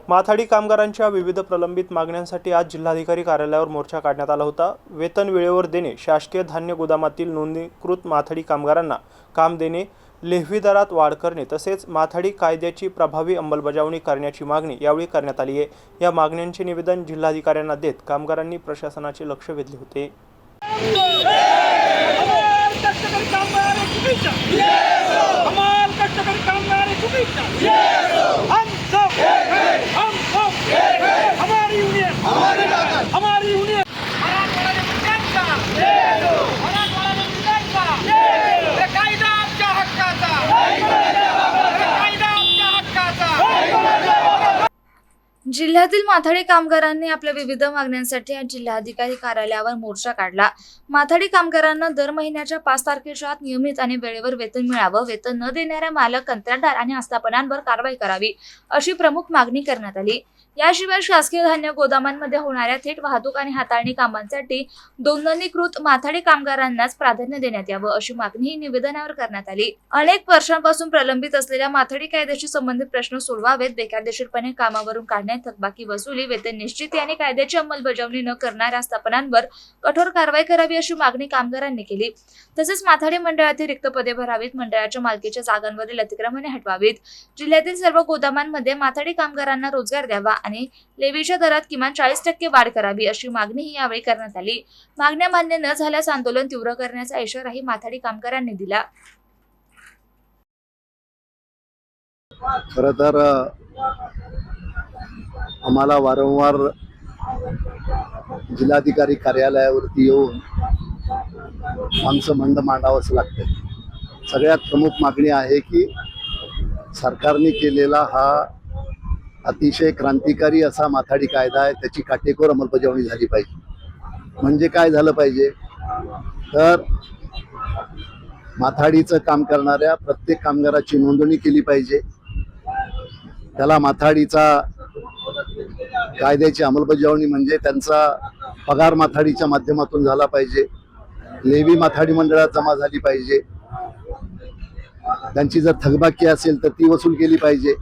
माथाडी कामगारांच्या विविध प्रलंबित मागण्यांसाठी आज जिल्हाधिकारी कार्यालयावर मोर्चा काढण्यात आला होता। वेतन वेळेवर देणे, शासकीय धान्य गोदामातील नोंदणीकृत माथाडी कामगारांना काम देणे, लेव्ही दरात वाढ करणे तसेच माथाडी कायद्याची प्रभावी अंमलबजावणी करण्याची मागणी यावेळी करण्यात आली आहे। या मागण्यांचे निवेदन जिल्हाधिकाऱ्यांना देत कामगारांनी प्रशासनाचे लक्ष वेधले होते। जिल्ह्यातील माथाडी कामगारांनी आपल्या विविध मागण्यांसाठी आज जिल्हाधिकारी कार्यालयावर मोर्चा काढला। माथाडी कामगारांना दर महिन्याच्या 5 तारखेच्या आत नियमित आणि वेळेवर वेतन मिळावं, वेतन न देणाऱ्या मालक, कंत्राटदार आणि आस्थापनांवर कारवाई करावी अशी प्रमुख मागणी करण्यात आली। याशिवाय शासकीय धान्य गोदामांमध्ये होणाऱ्या थेट वाहतूक आणि हाताळणी कामांसाठी नोंदणीकृत माथाडी कामगारांनाच प्राधान्य देण्यात यावं अशी मागणी निवेदनावर करण्यात आली। अनेक वर्षांपासून प्रलंबित असलेल्या माथाडी कायद्याशी संबंधित प्रश्न सोडवावेत, बेकायदेशीरपणे कामावरून काढणे, थकबाकी वसुली, वेतन निश्चिती आणि कायद्याची अंमलबजावणी न करणाऱ्या आस्थापनांवर कठोर कारवाई करावी अशी मागणी कामगारांनी केली। तसेच माथाडी मंडळातील रिक्त पदे भरावीत, मंडळाच्या मालकीच्या जागांवरील अतिक्रमणे हटवावीत, जिल्ह्यातील सर्व गोदामांमध्ये माथाडी कामगारांना रोजगार द्यावा आणि लेव्हीच्या दरात किमान 40% वाढ करावी अशी मागणीही यावेळी करण्यात आली। मागण्या मान्य न झाल्यास आंदोलन तीव्र करण्याचा इशाराही माथाडी कामगारांनी दिला। खरं तर आम्हाला वारंवार जिल्हाधिकारी कार्यालयावरती येऊन आमचं म्हणणं मांडावंच लागतं। सगळ्यात प्रमुख मागणी आहे की सरकारने केलेला हा अतिशय क्रांतिकारी असा माथाडी कायदा आहे, त्याची काटेकोर अंमलबजावणी झाली पाहिजे। म्हणजे काय झालं पाहिजे तर माथाडीचं काम करणाऱ्या प्रत्येक कामगाराची नोंदणी केली पाहिजे, त्याला माथाडीचा कायद्याची अंमलबजावणी म्हणजे त्यांचा पगार माथाडीच्या माध्यमातून झाला पाहिजे, लेव्ही माथाडी मंडळात जमा झाली पाहिजे, त्यांची जर थकबाकी असेल तर ती वसूल केली पाहिजे।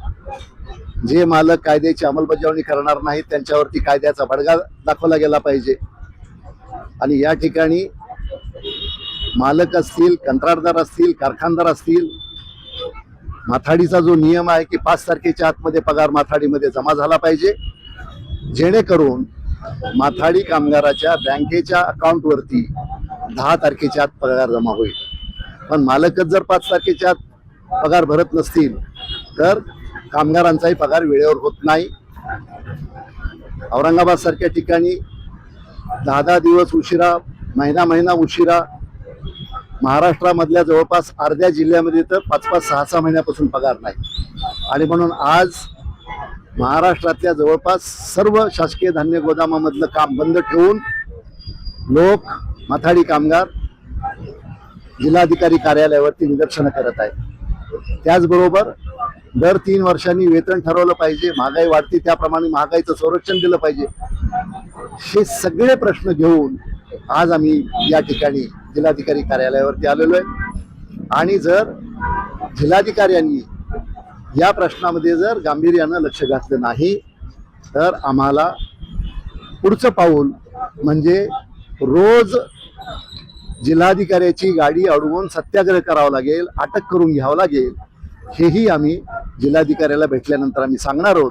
जे मालक कायद्याची अंमलबजावणी करणार नाहीत त्यांच्यावरती कायद्याचा बडगा दाखवला गेला पाहिजे। आणि या ठिकाणी मालक असतील, कंत्राटदार असतील, कारखानदार असतील, माथाडीचा जो नियम आहे की 5 तारखेच्या आतमध्ये पगार माथाडीमध्ये जमा झाला पाहिजे, जेणेकरून माथाडी कामगाराच्या बँकेच्या अकाउंटवरती 10 तारखेच्या आत पगार जमा होईल। पण मालकच जर 5 तारखेच्या आत पगार भरत नसतील तर कामगारांचाही पगार वेळेवर होत नाही। औरंगाबाद सारख्या ठिकाणी 10 दिवस उशिरा, महिना उशिरा, महाराष्ट्रामधल्या जवळपास अर्ध्या जिल्ह्यामध्ये तर 5-5, 6-6 महिन्यापासून पगार नाही। आणि म्हणून आज महाराष्ट्रातल्या जवळपास सर्व शासकीय धान्य गोदामामधलं काम बंद ठेवून लोक, माथाडी कामगार जिल्हाधिकारी कार्यालयावरती निदर्शनं करत आहेत। त्याचबरोबर दर 3 वर्षांनी वेतन ठरवलं पाहिजे, महागाई वाढती त्याप्रमाणे महागाईचं संरक्षण दिलं पाहिजे। हे सगळे प्रश्न घेऊन आज आम्ही या ठिकाणी जिल्हाधिकारी कार्यालयावरती आलेलो आहे। आणि जर जिल्हाधिकाऱ्यांनी या प्रश्नामध्ये जर गांभीर्यानं लक्ष घातलं नाही तर आम्हाला पुढचं पाऊल म्हणजे रोज जिल्हाधिकाऱ्याची गाडी अडवून सत्याग्रह करावा लागेल, अटक करून घ्यावं लागेल, हेही आम्ही जिल्हाधिकाऱ्याला भेटल्यानंतर आम्ही सांगणार आहोत।